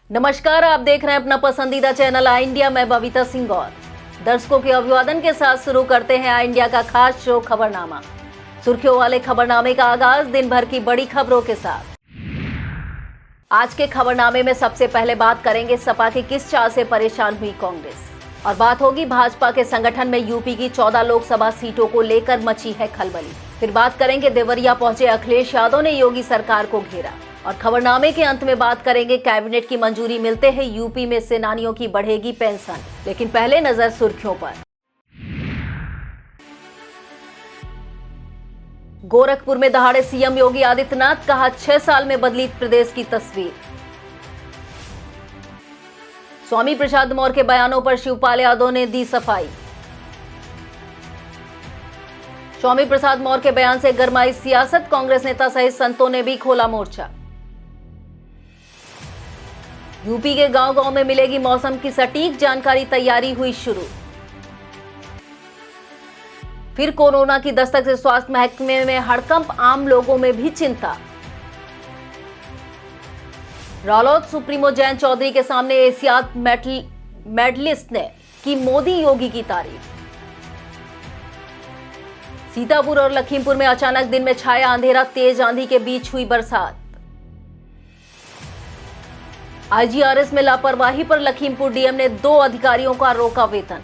नमस्कार, आप देख रहे हैं अपना पसंदीदा चैनल आई इंडिया। मैं बबीता सिंह और दर्शकों के अभिवादन के साथ शुरू करते हैं आई इंडिया का खास शो खबरनामा। सुर्खियों वाले खबरनामे का आगाज दिन भर की बड़ी खबरों के साथ। आज के खबरनामे में सबसे पहले बात करेंगे सपा की किस चाल से परेशान हुई कांग्रेस, और बात होगी भाजपा के संगठन में यूपी की 14 लोकसभा सीटों को लेकर मची है खलबली। फिर बात करेंगे देवरिया पहुंचे अखिलेश यादव ने योगी सरकार को घेरा, और खबरनामे के अंत में बात करेंगे कैबिनेट की मंजूरी मिलते ही यूपी में सेनानियों की बढ़ेगी पेंशन। लेकिन पहले नजर सुर्खियों पर। गोरखपुर में दहाड़े सीएम योगी आदित्यनाथ, कहा 6 साल में बदली प्रदेश की तस्वीर। स्वामी प्रसाद मौर्य के बयानों पर शिवपाल यादव ने दी सफाई। स्वामी प्रसाद मौर्य के बयान से गरमाई सियासत, कांग्रेस नेता सहित संतों ने भी खोला मोर्चा। यूपी के गांव-गांव में मिलेगी मौसम की सटीक जानकारी, तैयारी हुई शुरू। फिर कोरोना की दस्तक से स्वास्थ्य महकमे में हड़कंप, आम लोगों में भी चिंता। रालोद सुप्रीमो जयंत चौधरी के सामने एशियाड मेडलिस्ट ने की मोदी योगी की तारीफ। सीतापुर और लखीमपुर में अचानक दिन में छाया अंधेरा, तेज आंधी के बीच हुई बरसात। आईजीआरएस में लापरवाही पर लखीमपुर डीएम ने 2 अधिकारियों का रोका वेतन।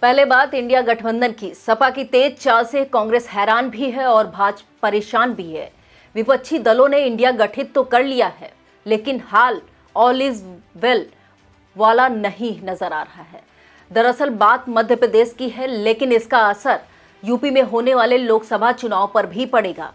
पहले बात इंडिया गठबंधन की। सपा की तेज चाल से कांग्रेस हैरान भी है और भाजपा परेशान भी है। विपक्षी दलों ने इंडिया गठित तो कर लिया है, लेकिन हाल ऑल इज वेल वाला नहीं नजर आ रहा है। दरअसल बात मध्य प्रदेश की है, लेकिन इसका असर यूपी में होने वाले लोकसभा चुनाव पर भी पड़ेगा।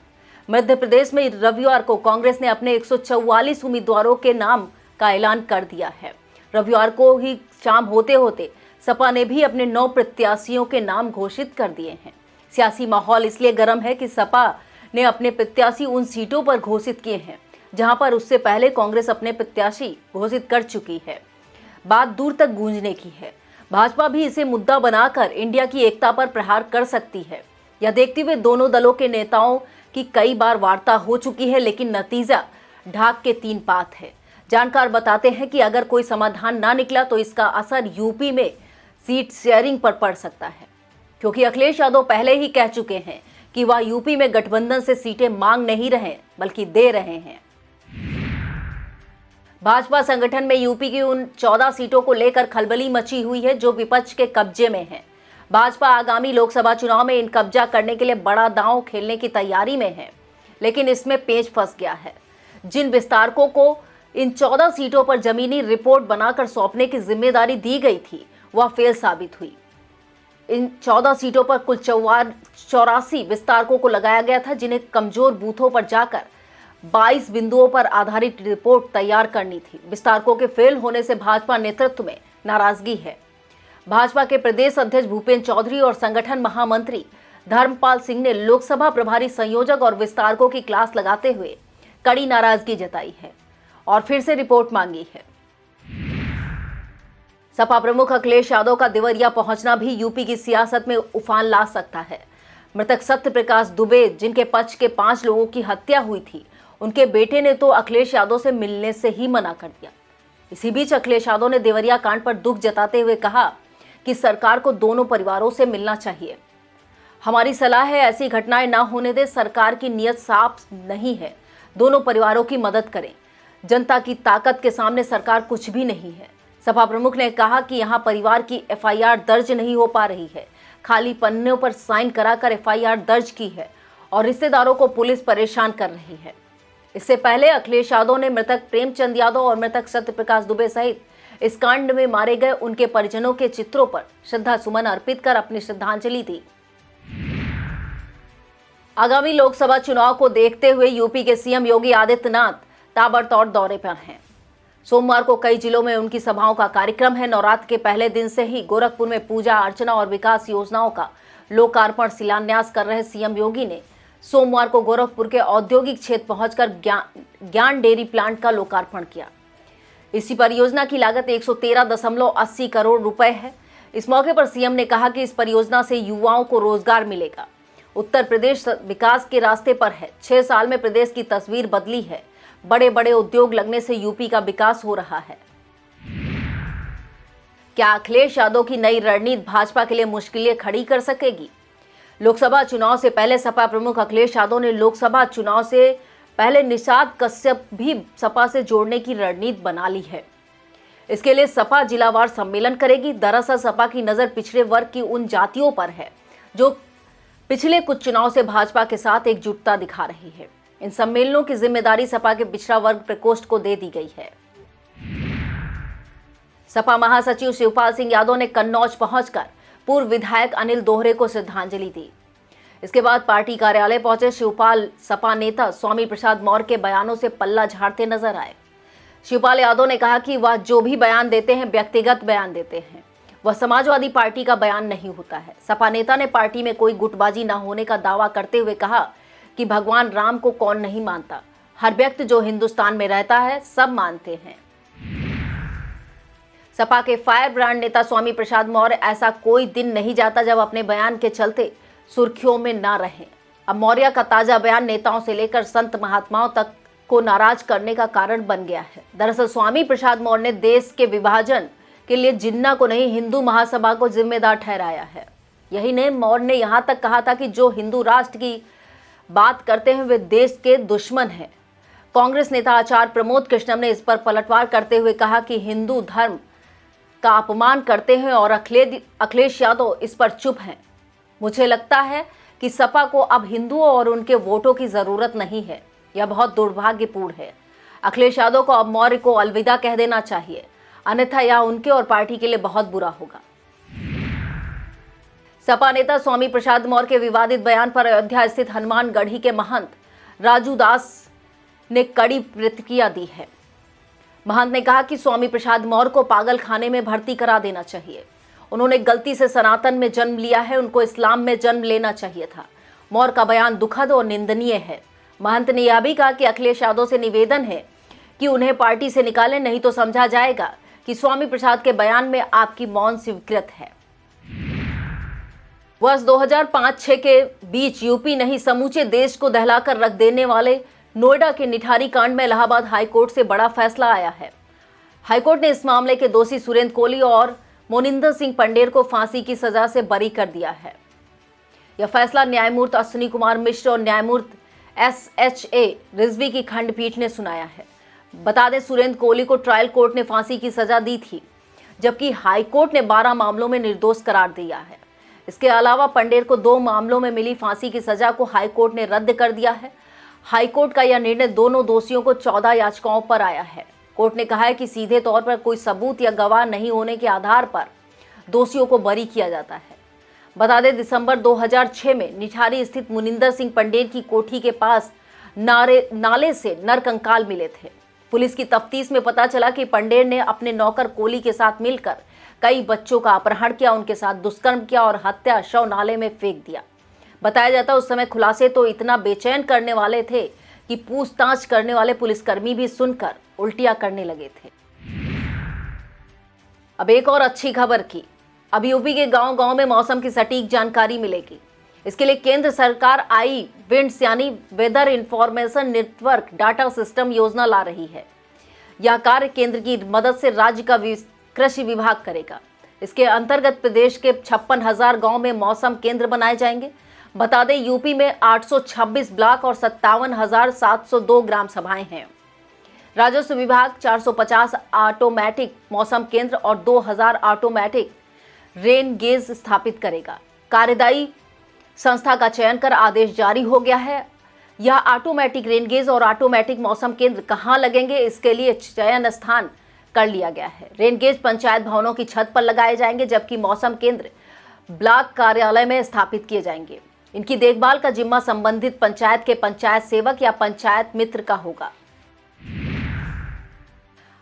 मध्य प्रदेश में रविवार को कांग्रेस ने अपने 144 उम्मीदवारों के नाम का ऐलान कर दिया है। रविवार को ही शाम होते होते सपा ने भी अपने 9 प्रत्याशियों के नाम घोषित कर दिए हैं। सियासी माहौल इसलिए गर्म है कि सपा ने अपने प्रत्याशी उन सीटों पर घोषित किए हैं जहां पर उससे पहले कांग्रेस अपने प्रत्याशी घोषित कर चुकी है। बात दूर तक गूंजने की है। भाजपा भी इसे मुद्दा बनाकर इंडिया की एकता पर प्रहार कर सकती है। यह देखते हुए दोनों दलों के नेताओं की कई बार वार्ता हो चुकी है, लेकिन नतीजा ढाक के 3 पात है। जानकार बताते हैं कि अगर कोई समाधान ना निकला तो इसका असर यूपी में सीट शेयरिंग पर पड़ सकता है, क्योंकि अखिलेश यादव पहले ही कह चुके हैं कि वह यूपी में गठबंधन से सीटें मांग नहीं रहे बल्कि दे रहे हैं। भाजपा संगठन में यूपी की उन 14 सीटों को लेकर खलबली मची हुई है जो विपक्ष के कब्जे में है। भाजपा आगामी लोकसभा चुनाव में इन कब्जा करने के लिए बड़ा दांव खेलने की तैयारी में है, लेकिन इसमें पेच फंस गया है। जिन विस्तारकों को इन 14 सीटों पर जमीनी रिपोर्ट बनाकर सौंपने की जिम्मेदारी दी गई थी, वह फेल साबित हुई। इन 14 सीटों पर कुल 84 विस्तारकों को लगाया गया था, जिन्हें कमजोर बूथों पर जाकर 22 बिंदुओं पर आधारित रिपोर्ट तैयार करनी थी। विस्तारकों के फेल होने से भाजपा नेतृत्व में नाराजगी है। भाजपा के प्रदेश अध्यक्ष भूपेंद्र चौधरी और संगठन महामंत्री धर्मपाल सिंह ने लोकसभा प्रभारी संयोजक और विस्तारकों की क्लास लगाते हुए कड़ी नाराजगी जताई है और फिर से रिपोर्ट मांगी है। सपा प्रमुख अखिलेश यादव का देवरिया पहुंचना भी यूपी की सियासत में उफान ला सकता है। मृतक सत्य प्रकाश दुबे, जिनके पक्ष के 5 लोगों की हत्या हुई थी, उनके बेटे ने तो अखिलेश यादव से मिलने से ही मना कर दिया। इसी बीच अखिलेश यादव ने देवरिया कांड पर दुख जताते हुए कहा कि सरकार को दोनों परिवारों से मिलना चाहिए। हमारी सलाह है ऐसी घटनाएं ना होने दें। सरकार की नीयत साफ नहीं है, दोनों परिवारों की मदद करें। जनता की ताकत के सामने सरकार कुछ भी नहीं है। सपा प्रमुख ने कहा कि यहां परिवार की एफआईआर दर्ज नहीं हो पा रही है, खाली पन्नों पर साइन कराकर एफआईआर दर्ज की है और रिश्तेदारों को पुलिस परेशान कर रही है। इससे पहले अखिलेश यादव ने मृतक प्रेमचंद यादव और मृतक सत्य प्रकाश दुबे सहित इस कांड में मारे गए उनके परिजनों के चित्रों पर श्रद्धा सुमन अर्पित कर अपनी श्रद्धांजलि दी। आगामी लोकसभा चुनाव को देखते हुए यूपी के सीएम योगी आदित्यनाथ ताबड़तोड़ दौरे पर हैं। सोमवार को कई जिलों में उनकी सभाओं का कार्यक्रम है। नवरात्र के पहले दिन से ही गोरखपुर में पूजा अर्चना और विकास योजनाओं का लोकार्पण शिलान्यास कर रहे सीएम योगी ने सोमवार को गोरखपुर के औद्योगिक क्षेत्र पहुंचकर ज्ञान डेयरी प्लांट का लोकार्पण किया। इसी परियोजना की लागत 113.80 करोड़ रुपए है। इस मौके पर सीएम ने कहा कि इस परियोजना से युवाओं को रोजगार मिलेगा। उत्तर प्रदेश विकास के रास्ते पर है। 6 साल में प्रदेश की तस्वीर बदली है। बड़े बड़े उद्योग लगने से यूपी का विकास हो रहा है। क्या अखिलेश यादव की नई रणनीति भाजपा के लिए मुश्किलें खड़ी कर सकेगी? लोकसभा चुनाव से पहले सपा प्रमुख अखिलेश यादव ने लोकसभा चुनाव से पहले निषाद कश्यप भी सपा से जोड़ने की रणनीति बना ली है। इसके लिए सपा जिलावार सम्मेलन करेगी। दरअसल सपा की नज़र पिछड़े वर्ग की उन जातियों पर है जो पिछले कुछ चुनाव से भाजपा के साथ एकजुटता दिखा रही है। इन सम्मेलनों की जिम्मेदारी सपा के पिछड़ा वर्ग प्रकोष्ठ को दे दी गई है। सपा महासचिव शिवपाल सिंह यादव ने कन्नौज पहुंचकर पूर्व विधायक अनिल दोहरे को श्रद्धांजलि दी। इसके बाद पार्टी कार्यालय पहुंचे शिवपाल सपा नेता स्वामी प्रसाद मौर्य के बयानों से पल्ला झाड़ते नजर आए। शिवपाल यादव ने कहा कि वह जो भी बयान देते हैं व्यक्तिगत बयान देते हैं, वह समाजवादी पार्टी का बयान नहीं होता है। सपा नेता ने पार्टी में कोई गुटबाजी न होने का दावा करते हुए कहा कि भगवान राम को कौन नहीं मानता, हर व्यक्ति जो हिंदुस्तान में रहता है सब मानते हैं। सपा के फायर ब्रांड नेता स्वामी प्रसाद मौर्य ऐसा कोई दिन नहीं जाता जब अपने बयान के चलते सुर्खियों में ना रहें। अब मौर्य का ताजा बयान नेताओं से लेकर संत महात्माओं तक को नाराज करने का कारण बन गया है। दरअसल स्वामी प्रसाद मौर्य ने देश के विभाजन के लिए जिन्ना को नहीं हिंदू महासभा को जिम्मेदार ठहराया है। यही नहीं, मौर्य ने यहाँ तक कहा था कि जो हिंदू राष्ट्र की बात करते हैं वे देश के दुश्मन हैं। कांग्रेस नेता आचार्य प्रमोद कृष्णम ने इस पर पलटवार करते हुए कहा कि हिंदू धर्म का अपमान करते हैं और अखिलेश यादव इस पर चुप हैं। मुझे लगता है कि सपा को अब हिंदुओं और उनके वोटों की जरूरत नहीं है। यह बहुत दुर्भाग्यपूर्ण है। अखिलेश यादव को अब मौर्य को अलविदा कह देना चाहिए, अन्यथा यह उनके और पार्टी के लिए बहुत बुरा होगा। सपा नेता स्वामी प्रसाद मौर्य के विवादित बयान पर अयोध्या स्थित हनुमानगढ़ी के महंत राजू दास ने कड़ी प्रतिक्रिया दी है। महंत ने कहा कि स्वामी प्रसाद मौर्य को पागल खाने में भर्ती करा देना चाहिए। उन्होंने गलती से सनातन में जन्म लिया है, उनको इस्लाम में जन्म लेना चाहिए था। मौर्य का बयान दुखद और निंदनीय है। महंत ने यह भी कहा कि अखिलेश यादव से निवेदन है कि उन्हें पार्टी से निकालें, नहीं तो समझा जाएगा कि स्वामी प्रसाद के बयान में आपकी मौन स्वीकृत है। वर्ष 2005-6 के बीच यूपी नहीं समूचे देश को दहलाकर रख देने वाले नोएडा के निठारी कांड में इलाहाबाद हाईकोर्ट से बड़ा फैसला आया है। हाईकोर्ट ने इस मामले के दोषी सुरेंद्र कोहली और मोनिंदर सिंह पंडेर को फांसी की सजा से बरी कर दिया है। यह फैसला न्यायमूर्ति अश्विनी कुमार मिश्र और न्यायमूर्ति SHA रिजवी की खंडपीठ ने सुनाया है। बता दें, सुरेंद्र कोहली को ट्रायल कोर्ट ने फांसी की सजा दी थी, जबकि हाईकोर्ट ने 12 मामलों में निर्दोष करार दिया है। इसके अलावा पंडेर को 2 मामलों में मिली फांसी की सजा को हाईकोर्ट ने रद्द कर दिया है। हाईकोर्ट का यह निर्णय दोनों दोषियों को 14 याचिकाओं पर आया है। कोर्ट ने कहा है कि सीधे तौर पर कोई सबूत या गवाह नहीं होने के आधार पर दोषियों को बरी किया जाता है। बता दें, दिसंबर 2006 में निठारी स्थित मुनिंदर सिंह पंडेर की कोठी के पास नाले से नरकंकाल मिले थे। पुलिस की तफ्तीश में पता चला कि पंडेर ने अपने नौकर कोहली के साथ मिलकर कई बच्चों का अपहरण किया, उनके साथ दुष्कर्म किया और हत्या शव नाले में फेंक दिया। बताया जाता है उस समय खुलासे तो इतना बेचैन करने वाले थे कि पूछताछ करने वाले पुलिसकर्मी भी सुनकर उल्टियां करने लगे थे। अब एक और अच्छी खबर की। अब यूपी के गांव-गांव में मौसम की सटीक जानकारी मिलेगी। इसके लिए केंद्र सरकार आई विंड्स यानी weather information network data system योजना ला रही है। यह कार्य केंद्र की मदद से राज्य का कृषि विभाग करेगा। इसके अंतर्गत प्रदेश के 56,000 गांव में मौसम केंद्र बनाए जाएंगे। बता दें, यूपी में 826 ब्लॉक और 57,702 ग्राम सभाएं हैं। राजस्व विभाग 450 ऑटोमेटिक मौसम केंद्र और 2000 ऑटोमेटिक रेन गेज स्थापित करेगा। कार्यदायी संस्था का चयन कर आदेश जारी हो गया है। यह ऑटोमेटिक रेन गेज और ऑटोमेटिक मौसम केंद्र कहां लगेंगे, इसके लिए चयन स्थान कर लिया गया है। रेन गेज पंचायत भवनों की छत पर लगाए जाएंगे, जबकि मौसम केंद्र ब्लॉक कार्यालय में स्थापित किए जाएंगे। इनकी देखभाल का जिम्मा संबंधित पंचायत के पंचायत सेवक या पंचायत मित्र का होगा।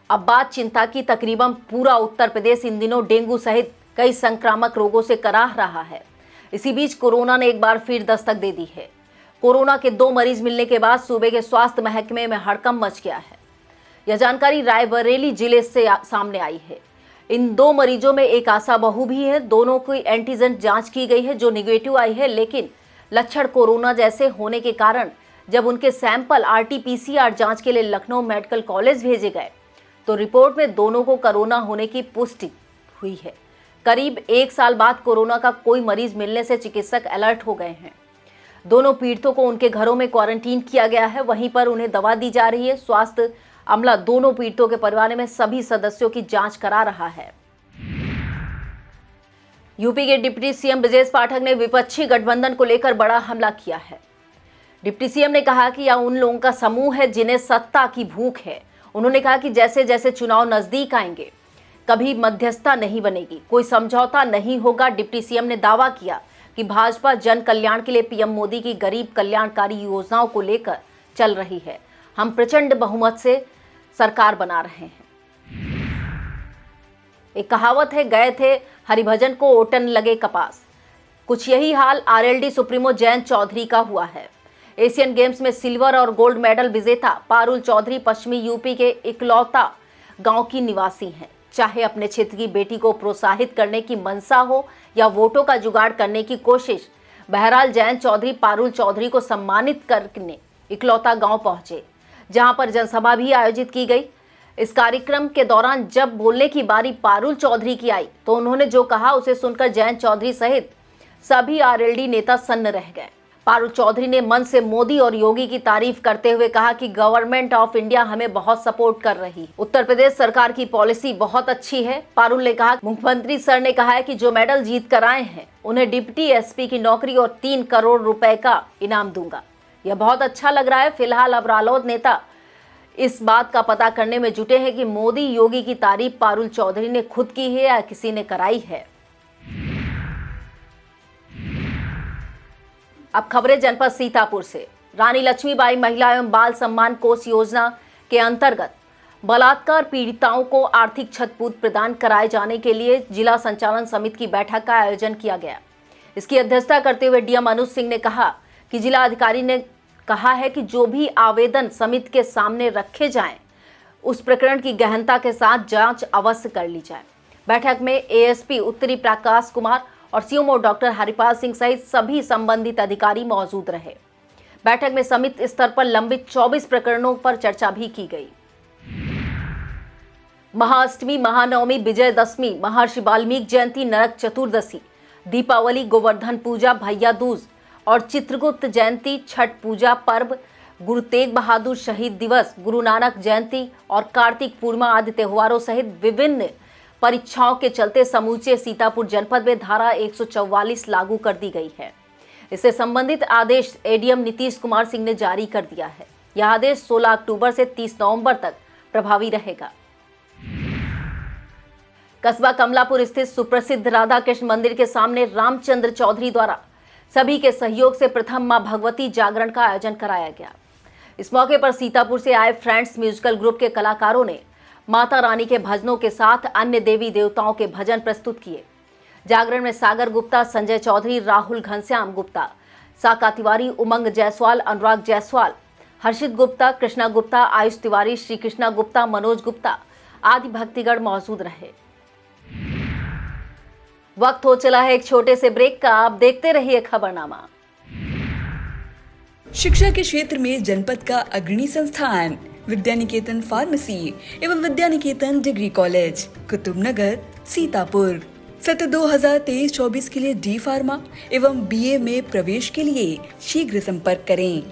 अब बात चिंता की। तकरीबन पूरा उत्तर प्रदेश इन दिनों डेंगू सहित कई संक्रामक रोगों से कराह रहा है। इसी बीच कोरोना ने एक बार फिर दस्तक दे दी है। कोरोना के 2 मरीज मिलने के बाद सूबे के स्वास्थ्य महकमे में हड़कंप मच गया है। यह जानकारी रायबरेली जिले से सामने आई है। इन 2 मरीजों में एक आशा बहू भी है। दोनों की एंटीजन जांच की गई है जो निगेटिव आई है, लेकिन लक्षण कोरोना जैसे होने के कारण जब उनके सैंपल RT-PCR जांच के लिए लखनऊ मेडिकल कॉलेज भेजे गए तो रिपोर्ट में दोनों को कोरोना होने की पुष्टि हुई है। करीब 1 साल बाद कोरोना का कोई मरीज मिलने से चिकित्सक अलर्ट हो गए हैं। दोनों पीड़ितों को उनके घरों में क्वारंटीन किया गया है, वहीं पर उन्हें दवा दी जा रही है। स्वास्थ्य अमला दोनों पीड़ितों के परिवार में सभी सदस्यों की जांच करा रहा है। यूपी के डिप्टी सीएम ब्रजेश पाठक ने विपक्षी गठबंधन को लेकर बड़ा हमला किया है। डिप्टी सीएम ने कहा कि यह उन लोगों का समूह है जिन्हें सत्ता की भूख है। उन्होंने कहा कि जैसे जैसे चुनाव नजदीक आएंगे कभी मध्यस्थता नहीं बनेगी, कोई समझौता नहीं होगा। डिप्टी सीएम ने दावा किया कि भाजपा जन कल्याण के लिए पीएम मोदी की गरीब कल्याणकारी योजनाओं को लेकर चल रही है। हम प्रचंड बहुमत से सरकार बना रहे हैं। एक कहावत है, गए थे हरिभजन को ओटन लगे कपास। कुछ यही हाल आरएलडी सुप्रीमो जयंत चौधरी का हुआ है। एशियन गेम्स में सिल्वर और गोल्ड मेडल विजेता पारुल चौधरी पश्चिमी यूपी के इकलौता गांव की निवासी हैं। चाहे अपने क्षेत्र की बेटी को प्रोत्साहित करने की मंशा हो या वोटों का जुगाड़ करने की कोशिश, बहरहाल जयंत चौधरी पारुल चौधरी को सम्मानित करने इकलौता गांव पहुंचे, जहां पर जनसभा भी आयोजित की गई। इस कार्यक्रम के दौरान जब बोलने की बारी पारुल चौधरी की आई तो उन्होंने जो कहा उसे सुनकर जयंत चौधरी सहित सभी आरएलडी नेता सन्न रह गए। पारुल चौधरी ने मन से मोदी और योगी की तारीफ करते हुए कहा कि गवर्नमेंट ऑफ इंडिया हमें बहुत सपोर्ट कर रही है। उत्तर प्रदेश सरकार की पॉलिसी बहुत अच्छी है। पारुल ने कहा, मुख्यमंत्री सर ने कहा है कि जो मेडल जीत कर आए हैं उन्हें डिप्टी एसपी की नौकरी और 3 करोड़ रुपए का इनाम दूंगा। यह बहुत अच्छा लग रहा है। फिलहाल अब रालोद नेता इस बात का पता करने में जुटे हैं कि मोदी योगी की तारीफ पारुल चौधरी ने खुद की है या किसी ने कराई है। अब खबरें जनपद सीतापुर से। रानी लक्ष्मीबाई महिला एवं बाल सम्मान कोष योजना के अंतर्गत बलात्कार पीड़िताओं को आर्थिक छतपूर्ति प्रदान कराए जाने के लिए जिला संचालन समिति की बैठक का आयोजन किया गया। इसकी अध्यक्षता करते हुए डीएम अनुज सिंह ने कहा कि जिला अधिकारी ने कहा है कि जो भी आवेदन समिति के सामने रखे जाएं, उस प्रकरण की गहनता के साथ जांच अवश्य कर ली जाए। बैठक में एएसपी उत्तरी प्रकाश कुमार और सीएमओ डॉक्टर हरिपाल सिंह सहित सभी संबंधित अधिकारी मौजूद रहे। बैठक में समिति स्तर पर लंबित 24 प्रकरणों पर चर्चा भी की गई। महाअष्टमी, महानवमी, विजयदशमी, महर्षि वाल्मीकि जयंती, नरक चतुर्दशी, दीपावली, गोवर्धन पूजा, भैया दूज और चित्रगुप्त जयंती, छठ पूजा पर्व, गुरु तेग बहादुर शहीद दिवस, गुरु नानक जयंती और कार्तिक पूर्णिमा आदि त्योहारों सहित विभिन्न परीक्षाओं के चलते समूचे सीतापुर जनपद में धारा 144 लागू कर दी गई है। इससे संबंधित आदेश एडीएम नीतीश कुमार सिंह ने जारी कर दिया है। यह आदेश 16 अक्टूबर से 30 नवंबर तक प्रभावी रहेगा। कस्बा कमलापुर स्थित सुप्रसिद्ध राधा कृष्ण मंदिर के सामने रामचंद्र चौधरी द्वारा सभी के सहयोग से प्रथम मां भगवती जागरण का आयोजन कराया गया। इस मौके पर सीतापुर से आए फ्रेंड्स म्यूजिकल ग्रुप के कलाकारों ने माता रानी के भजनों के साथ अन्य देवी देवताओं के भजन प्रस्तुत किए। जागरण में सागर गुप्ता, संजय चौधरी, राहुल घनश्याम गुप्ता, साका तिवारी, उमंग जायसवाल, अनुराग जायसवाल, हर्षित गुप्ता, कृष्णा गुप्ता, आयुष तिवारी, श्री कृष्णा गुप्ता, मनोज गुप्ता आदि भक्तिगण मौजूद रहे। वक्त हो चला है एक छोटे से ब्रेक का। आप देखते रहिए खबरनामा। शिक्षा के क्षेत्र में जनपद का अग्रणी संस्थान विद्यानिकेतन फार्मेसी एवं विद्यानिकेतन डिग्री कॉलेज, कुतुबनगर, सीतापुर। सत्र 2023-24 के लिए डी फार्मा एवं बीए में प्रवेश के लिए शीघ्र संपर्क करें।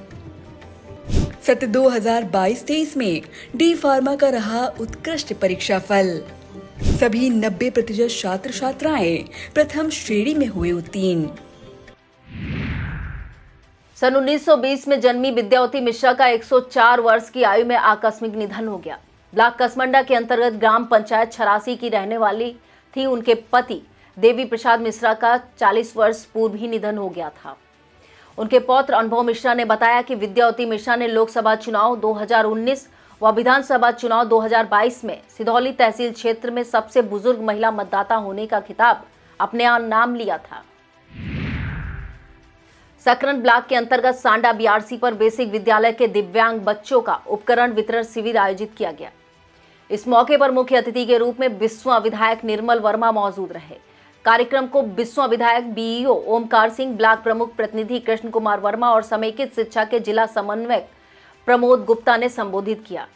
सत्र 2022-23 में डी फार्मा का रहा उत्कृष्ट परीक्षा फल। सभी 90% छात्र छात्राएं प्रथम श्रेणी में हुए उत्तीर्ण। सन 1920 में जन्मी विद्यावती मिश्रा का 104 वर्ष की आयु में आकस्मिक निधन हो गया। ब्लॉक कसमंडा के अंतर्गत ग्राम पंचायत 86 की रहने वाली थी। उनके पति देवी प्रसाद मिश्रा का 40 वर्ष पूर्व ही निधन हो गया था। उनके पौत्र अनुभव मिश्रा ने बताया कि विद्यावती मिश्रा ने लोकसभा चुनाव 2019 व विधानसभा चुनाव 2022 में सिधौली तहसील क्षेत्र में सबसे बुजुर्ग महिला मतदाता होने का खिताब अपने नाम लिया था। सकरन ब्लॉक के अंतर्गत सांडा बीआरसी पर बेसिक विद्यालय के दिव्यांग बच्चों का उपकरण वितरण शिविर आयोजित किया गया। इस मौके पर मुख्य अतिथि के रूप में बिस्वा विधायक निर्मल वर्मा मौजूद रहे। कार्यक्रम को बिस्वा विधायक बीईओ ओमकार सिंह, ब्लॉक प्रमुख प्रतिनिधि कृष्ण कुमार वर्मा और समेकित शिक्षा के जिला समन्वयक प्रमोद गुप्ता ने संबोधित किया।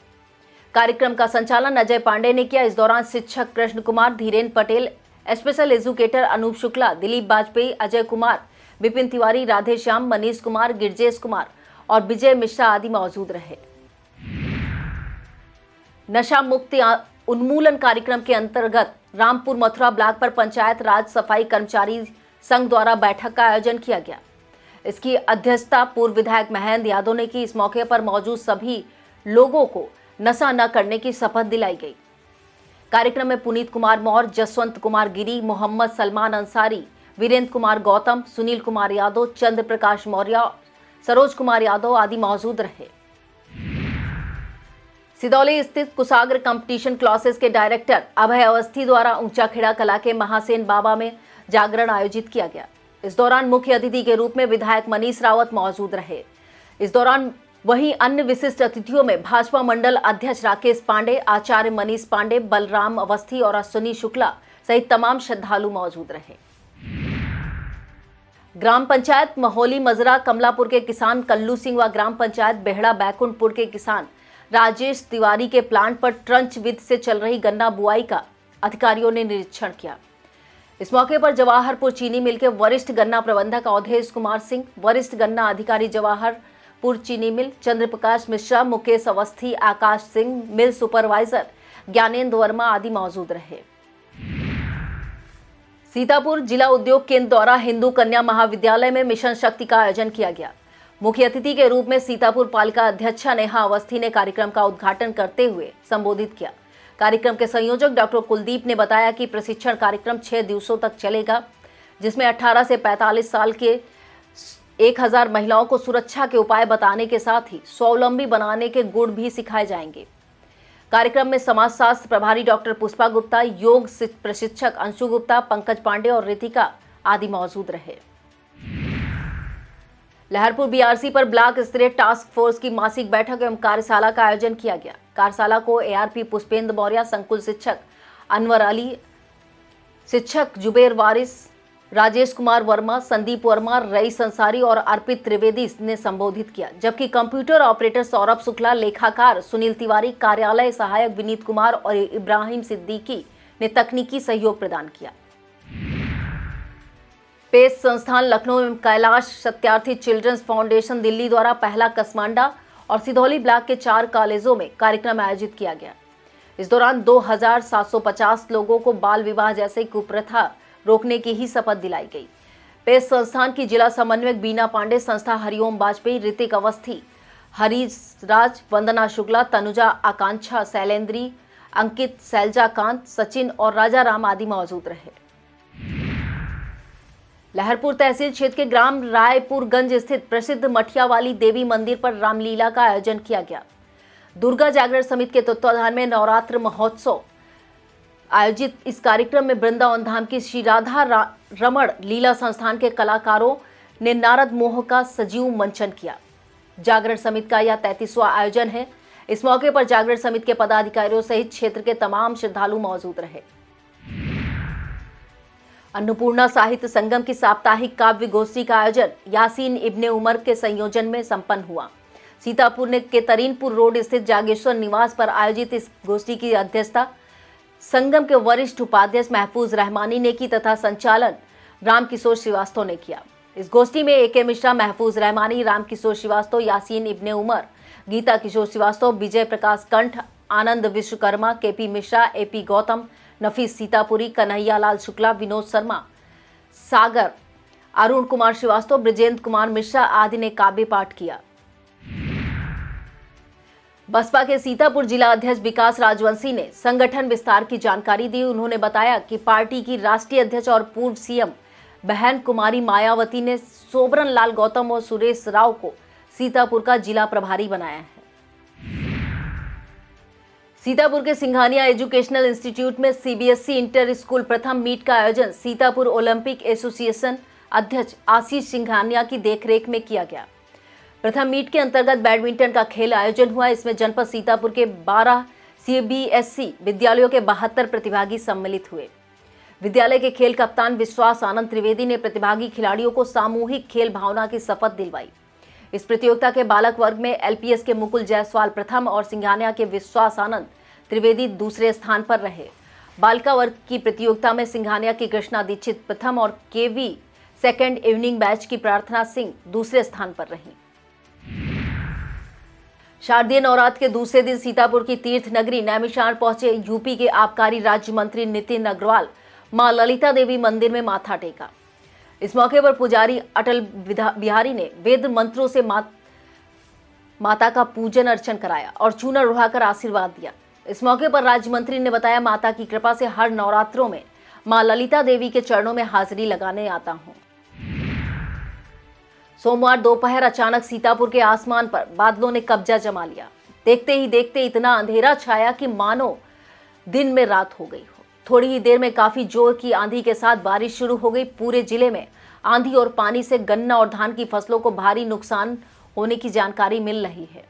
कार्यक्रम का संचालन अजय पांडे ने किया। इस दौरान शिक्षक कृष्ण कुमार, धीरेन्द्र पटेल, स्पेशल एजुकेटर अनूप शुक्ला, दिलीप वाजपेयी, अजय कुमार, विपिन तिवारी, राधेश्याम, मनीष कुमार, गिरजेश कुमार और विजय मिश्रा आदि मौजूद रहे। नशा मुक्ति उन्मूलन कार्यक्रम के अंतर्गत रामपुर मथुरा ब्लॉक पर पंचायत राज सफाई कर्मचारी संघ द्वारा बैठक का आयोजन किया गया। इसकी अध्यक्षता पूर्व विधायक महेंद्र यादव ने की। इस मौके पर मौजूद सभी लोगों को नशा न करने की शपथ दिलाई गई। कार्यक्रम में पुनीत कुमार मौर्य, जसवंत कुमार गिरी, मोहम्मद सलमान अंसारी, वीरेंद्र कुमार गौतम, सुनील कुमार यादव, चंद्र प्रकाश मौर्य, सरोज कुमार यादव आदि मौजूद रहे। सिदौली स्थित कुशाग्र कंपटीशन क्लासेस के डायरेक्टर अभय अवस्थी द्वारा ऊंचाखेड़ा कला के महासेन बाबा में जागरण आयोजित किया गया। इस दौरान मुख्य अतिथि के रूप में विधायक मनीष रावत मौजूद रहे। इस दौरान वहीं अन्य विशिष्ट अतिथियों में भाजपा मंडल अध्यक्ष राकेश पांडे, आचार्य मनीष पांडे, बलराम अवस्थी और अश्विनी शुक्ला सहित तमाम श्रद्धालु मौजूद रहे। ग्राम पंचायत महोली मजरा कमलापुर के किसान कल्लू सिंह व ग्राम पंचायत बेहड़ा बैकुंठपुर के किसान राजेश तिवारी के प्लांट पर ट्रंच विधि से चल रही गन्ना बुआई का अधिकारियों ने निरीक्षण किया। इस मौके पर जवाहरपुर चीनी मिल के वरिष्ठ गन्ना प्रबंधक अवधेश कुमार सिंह, वरिष्ठ गन्ना अधिकारी जवाहरपुर चीनी मिल चंद्र प्रकाश मिश्रा, मुकेश अवस्थी, आकाश सिंह, मिल सुपरवाइजर ज्ञानेंद्र वर्मा आदि मौजूद रहे। सीतापुर जिला उद्योग केंद्र द्वारा हिंदू कन्या महाविद्यालय में मिशन शक्ति का आयोजन किया गया। मुख्य अतिथि के रूप में सीतापुर पालिका अध्यक्षा नेहा अवस्थी ने कार्यक्रम का उद्घाटन करते हुए संबोधित किया। कार्यक्रम के संयोजक डॉक्टर कुलदीप ने बताया कि प्रशिक्षण कार्यक्रम 6 दिवसों तक चलेगा, जिसमें 18 से 45 साल के 1000 महिलाओं को सुरक्षा के उपाय बताने के साथ ही स्वावलंबी बनाने के गुण भी सिखाए जाएंगे। कार्यक्रम में समाजशास्त्र प्रभारी डॉक्टर पुष्पा गुप्ता, योग प्रशिक्षक अंशु गुप्ता, पंकज पांडे और रितिका आदि मौजूद रहे। लहरपुर बीआरसी पर ब्लॉक स्तरीय टास्क फोर्स की मासिक बैठक एवं कार्यशाला का आयोजन किया गया। कार्यशाला को एआरपी पुष्पेंद्र मौर्य, संकुल शिक्षक अनवर अली, शिक्षक जुबेर वारिस, राजेश कुमार वर्मा, संदीप वर्मा, रईस अंसारी और अर्पित त्रिवेदी ने संबोधित किया, जबकि कंप्यूटर ऑपरेटर सौरभ शुक्ला, लेखाकार सुनील तिवारी, कार्यालय सहायक विनीत कुमार और इब्राहिम सिद्दीकी ने तकनीकी सहयोग प्रदान किया। पेस संस्थान लखनऊ एवं कैलाश सत्यार्थी चिल्ड्रंस फाउंडेशन दिल्ली द्वारा पहला कसमांडा और सिधौली ब्लॉक के 4 कॉलेजों में कार्यक्रम आयोजित किया गया। इस दौरान 2750 लोगों को बाल विवाह जैसे कुप्रथा रोकने की ही शपथ दिलाई गई। पेस संस्थान की जिला समन्वयक बीना पांडे, संस्था हरिओम वाजपेयी, ऋतिक अवस्थी, हरीश राज, वंदना शुक्ला, तनुजा, आकांक्षा, शैलेंद्री, अंकित, शैलजा कांत, सचिन और राजा राम आदि मौजूद रहे। लहरपुर तहसील क्षेत्र के ग्राम रायपुरगंज स्थित प्रसिद्ध मठिया वाली देवी मंदिर पर रामलीला का आयोजन किया गया। दुर्गा जागरण समिति के तत्वाधान में नवरात्र महोत्सव आयोजित इस कार्यक्रम में वृंदावन धाम की श्री राधा रमण लीला संस्थान के कलाकारों ने नारद मोह का सजीव मंचन किया। जागरण समिति का यह 33वां आयोजन है। इस मौके पर जागरण समिति के पदाधिकारियों सहित क्षेत्र के तमाम श्रद्धालु मौजूद रहे। अन्नपूर्णा साहित्य संगम की साप्ताहिक काव्य गोष्ठी का आयोजन यासीन इब्ने उमर के संयोजन में संपन्न हुआ। सीतापुर के तरीनपुर रोड स्थित जागेश्वर निवास पर आयोजित इस गोष्ठी की अध्यक्षता संगम के वरिष्ठ उपाध्यक्ष महफूज रहमानी ने की तथा संचालन रामकिशोर श्रीवास्तव ने किया। इस गोष्ठी में AK मिश्रा, महफूज रहमानी, रामकिशोर श्रीवास्तव, यासीन इब्ने उमर, गीता किशोर श्रीवास्तव, विजय प्रकाश कंठ, आनंद विश्वकर्मा, KP मिश्रा, AP गौतम, नफीस सीतापुरी, कन्हैयालाल शुक्ला, विनोद शर्मा, सागर, अरुण कुमार श्रीवास्तव, ब्रजेंद्र कुमार मिश्रा आदि ने काव्य पाठ किया। बसपा के सीतापुर जिला अध्यक्ष विकास राजवंशी ने संगठन विस्तार की जानकारी दी। उन्होंने बताया कि पार्टी की राष्ट्रीय अध्यक्ष और पूर्व CM बहन कुमारी मायावती ने सोबरन लाल गौतम और सुरेश राव को सीतापुर का जिला प्रभारी बनाया है। सीतापुर के सिंघानिया एजुकेशनल इंस्टीट्यूट में CBSE इंटर स्कूल प्रथम मीट का आयोजन सीतापुर ओलंपिक एसोसिएशन अध्यक्ष आशीष सिंघानिया की देखरेख में किया गया। प्रथम मीट के अंतर्गत बैडमिंटन का खेल आयोजन हुआ। इसमें जनपद सीतापुर के 12 CBSE विद्यालयों के 72 प्रतिभागी सम्मिलित हुए। विद्यालय के खेल कप्तान विश्वास आनंद त्रिवेदी ने प्रतिभागी खिलाड़ियों को सामूहिक खेल भावना की शपथ दिलवाई। इस प्रतियोगिता के बालक वर्ग में एलपीएस के मुकुल जायसवाल प्रथम और सिंघानिया के विश्वास आनंद त्रिवेदी दूसरे स्थान पर रहे। बालिका वर्ग की प्रतियोगिता में सिंघानिया की कृष्णा दीक्षित प्रथम और केवी सेकंड इवनिंग बैच की प्रार्थना सिंह दूसरे स्थान पर रही। शारदीय नवरात्र के दूसरे दिन सीतापुर की तीर्थ नगरी नैमिषारण्य पहुंचे यूपी के आबकारी राज्य मंत्री नितिन अग्रवाल मां ललिता देवी मंदिर में माथा टेका। इस मौके पर पुजारी अटल बिहारी ने वेद मंत्रों से माता का पूजन अर्चन कराया और चूनर उड़ाकर आशीर्वाद दिया। इस मौके पर राज्य मंत्री ने बताया, माता की कृपा से हर नवरात्रों में मां ललिता देवी के चरणों में हाजिरी लगाने आता हूं। सोमवार दोपहर अचानक सीतापुर के आसमान पर बादलों ने कब्जा जमा लिया। देखते ही देखते इतना अंधेरा छाया कि मानो दिन में रात हो गई हो। थोड़ी ही देर में काफी जोर की आंधी के साथ बारिश शुरू हो गई। पूरे जिले में आंधी और पानी से गन्ना और धान की फसलों को भारी नुकसान होने की जानकारी मिल रही है।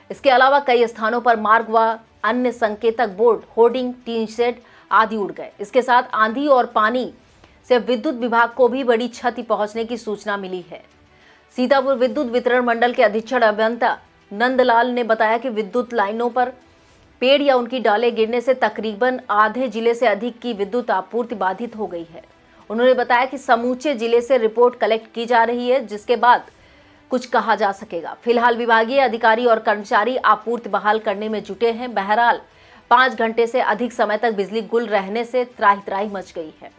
इसके अलावा कई स्थानों पर मार्ग व अन्य संकेतक बोर्ड, होर्डिंग, टीन शेड आदि उड़ गए। इसके साथ आंधी और पानी से विद्युत विभाग को भी बड़ी क्षति पहुंचने की सूचना मिली है। सीतापुर विद्युत वितरण मंडल के अधीक्षक अभियंता नंदलाल ने बताया कि विद्युत लाइनों पर पेड़ या उनकी डालें गिरने से तकरीबन आधे जिले से अधिक की विद्युत आपूर्ति बाधित हो गई है। उन्होंने बताया कि समूचे जिले से रिपोर्ट कलेक्ट की जा रही है, जिसके बाद कुछ कहा जा सकेगा। फिलहाल विभागीय अधिकारी और कर्मचारी आपूर्ति बहाल करने में जुटे हैं। बहरहाल 5 घंटे से अधिक समय तक बिजली गुल रहने से त्राही त्राही मच गई है।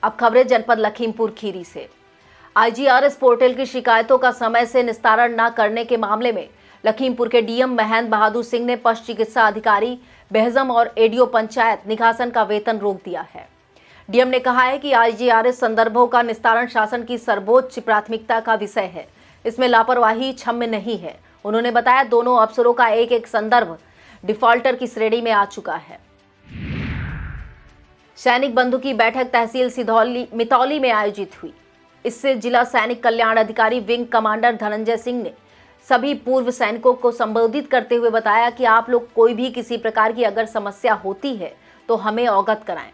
अब खबरें जनपद लखीमपुर खीरी से। आईजीआरएस पोर्टल की शिकायतों का समय से निस्तारण न करने के मामले में लखीमपुर के डीएम महेंद्र बहादुर सिंह ने पशु चिकित्सा अधिकारी बेहजम और एडीओ पंचायत निघासन का वेतन रोक दिया है। डीएम ने कहा है कि आईजीआरएस संदर्भों का निस्तारण शासन की सर्वोच्च प्राथमिकता का विषय है। इसमें लापरवाही क्षम्य नहीं है। उन्होंने बताया, दोनों अफसरों का एक एक संदर्भ डिफॉल्टर की श्रेणी में आ चुका है। सैनिक बंधु की बैठक तहसील मितौली में आयोजित हुई। इससे जिला सैनिक कल्याण अधिकारी विंग कमांडर धनंजय सिंह ने सभी पूर्व सैनिकों को संबोधित करते हुए बताया कि आप लोग कोई भी किसी प्रकार की अगर समस्या होती है तो हमें अवगत कराएं।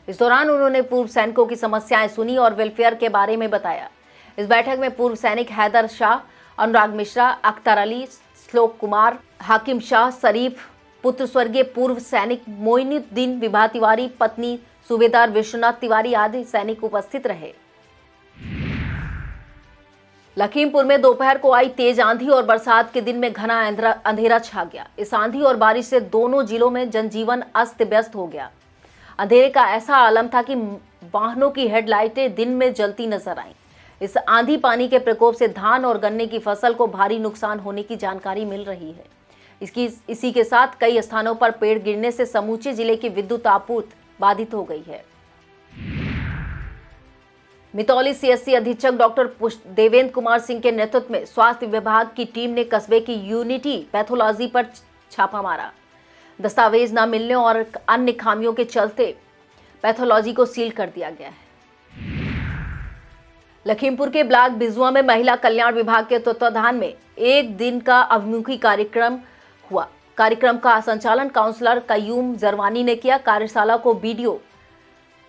इस दौरान उन्होंने पूर्व सैनिकों की समस्याएं सुनी और वेलफेयर के बारे में बताया। इस बैठक में पूर्व सैनिक हैदर शाह, अनुराग मिश्रा, अख्तर अली, श्लोक कुमार, हाकिम शाह, शरीफ पुत्र स्वर्गीय पूर्व सैनिक मोइनुद्दीन, विभा तिवारी, पत्नी सूबेदार विश्वनाथ तिवारी आदि सैनिक उपस्थित रहे। लखीमपुर में दोपहर को आई तेज आंधी और बरसात के दिन में घना अंधेरा छा गया। इस आंधी और बारिश से दोनों जिलों में जनजीवन अस्त व्यस्त हो गया। अंधेरे का ऐसा आलम था कि वाहनों की हेडलाइटें दिन में जलती नजर आईं। इस आंधी पानी के प्रकोप से धान और गन्ने की फसल को भारी नुकसान होने की जानकारी मिल रही है। इसी के साथ कई स्थानों पर पेड़ गिरने से समूचे जिले की विद्युत आपूर्ति बाधित हो गई है। मितौली सीएससी अधीक्षक डॉक्टर देवेंद्र कुमार सिंह के नेतृत्व में स्वास्थ्य विभाग की टीम ने कस्बे की यूनिटी पैथोलॉजी पर छापा मारा। दस्तावेज न मिलने और अन्य खामियों के चलते पैथोलॉजी को सील कर दिया गया है। लखीमपुर के ब्लॉक बिजुआ में महिला कल्याण विभाग के तत्वाधान में एक दिन का अभिमुखी कार्यक्रम हुआ। कार्यक्रम का संचालन काउंसलर कयूम जरवानी ने किया। कार्यशाला को बीडीओ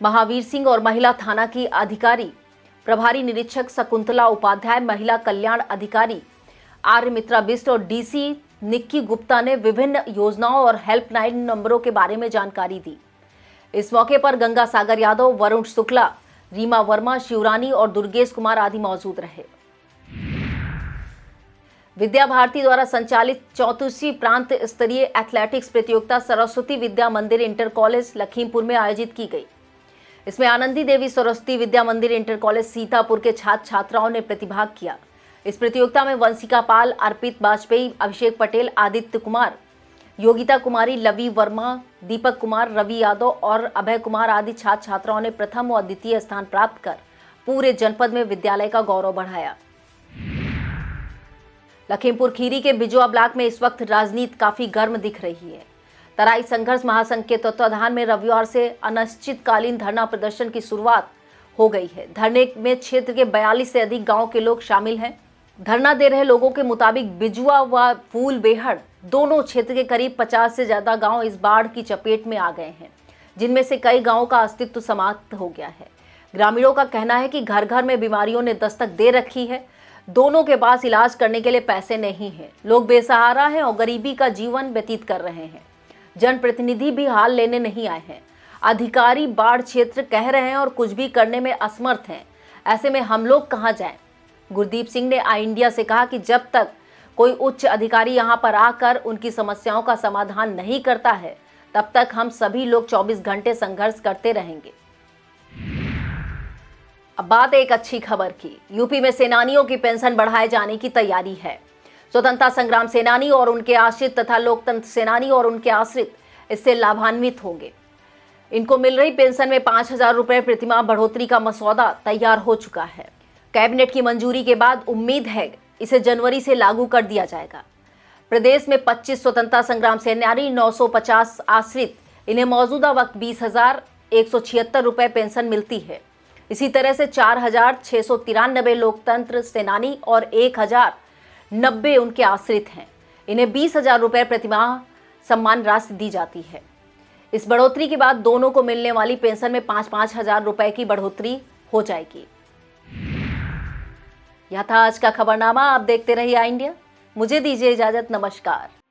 महावीर सिंह और महिला थाना की अधिकारी प्रभारी निरीक्षक शकुंतला उपाध्याय, महिला कल्याण अधिकारी आर्य मित्रा बिस्ट और डीसी निक्की गुप्ता ने विभिन्न योजनाओं और हेल्पलाइन नंबरों के बारे में जानकारी दी। इस मौके पर गंगा सागर यादव, वरुण शुक्ला, रीमा वर्मा, शिवरानी और दुर्गेश कुमार आदि मौजूद रहे। विद्या भारती द्वारा संचालित 34वीं प्रांत स्तरीय एथलेटिक्स प्रतियोगिता सरस्वती विद्या मंदिर इंटर कॉलेज लखीमपुर में आयोजित की गई। इसमें आनंदी देवी सरस्वती विद्या मंदिर इंटर कॉलेज सीतापुर के छात्र छात्राओं ने प्रतिभाग किया। इस प्रतियोगिता में वंशिका पाल, अर्पित वाजपेयी, अभिषेक पटेल, आदित्य कुमार, योगिता कुमारी, लवी वर्मा, दीपक कुमार, रवि यादव और अभय कुमार आदि छात्र छात्राओं ने प्रथम और द्वितीय स्थान प्राप्त कर पूरे जनपद में विद्यालय का गौरव बढ़ाया। लखीमपुर खीरी के बिजुआ ब्लॉक में इस वक्त राजनीति काफी गर्म दिख रही है। तराई संघर्ष महासंघ के तत्वाधान में रविवार से अनिश्चितकालीन धरना प्रदर्शन की शुरुआत हो गई है। धरने में क्षेत्र के 42 से अधिक गांव के लोग शामिल हैं। धरना दे रहे लोगों के मुताबिक बिजुआ व फूल बेहड़ दोनों क्षेत्र के करीब 50 से ज्यादा गांव इस बाढ़ की चपेट में आ गए हैं, जिनमें से कई गांवों का अस्तित्व समाप्त हो गया है। ग्रामीणों का कहना है कि घर घर में बीमारियों ने दस्तक दे रखी है। दोनों के पास इलाज करने के लिए पैसे नहीं हैं। लोग बेसहारा हैं और गरीबी का जीवन व्यतीत कर रहे हैं। जनप्रतिनिधि भी हाल लेने नहीं आए हैं। अधिकारी बाढ़ क्षेत्र कह रहे हैं और कुछ भी करने में असमर्थ हैं। ऐसे में हम लोग कहां जाएं? गुरदीप सिंह ने आई इंडिया से कहा कि जब तक कोई उच्च अधिकारी यहां पर आकर उनकी समस्याओं का समाधान नहीं करता है, तब तक हम सभी लोग 24 घंटे संघर्ष करते रहेंगे। अब बात एक अच्छी खबर की। यूपी में सेनानियों की पेंशन बढ़ाए जाने की तैयारी है। स्वतंत्रता संग्राम सेनानी और उनके आश्रित तथा लोकतंत्र सेनानी और उनके आश्रित इससे लाभान्वित होंगे। इनको मिल रही पेंशन में 5,000 रुपये प्रतिमाह बढ़ोतरी का मसौदा तैयार हो चुका है। कैबिनेट की मंजूरी के बाद उम्मीद है इसे जनवरी से लागू कर दिया जाएगा। प्रदेश में 25 स्वतंत्रता संग्राम सेनानी, 950 आश्रित, इन्हें मौजूदा वक्त 20,176 रुपये पेंशन मिलती है। इसी तरह से 4,693 लोकतंत्र सेनानी और 1,090 उनके आश्रित हैं। इन्हें 20,000 रुपये प्रतिमाह सम्मान राशि दी जाती है। इस बढ़ोतरी के बाद दोनों को मिलने वाली पेंशन में 5-5 हजार रुपए की बढ़ोतरी हो जाएगी। यह था आज का खबरनामा। आप देखते रहिए आई इंडिया। मुझे दीजिए इजाजत। नमस्कार।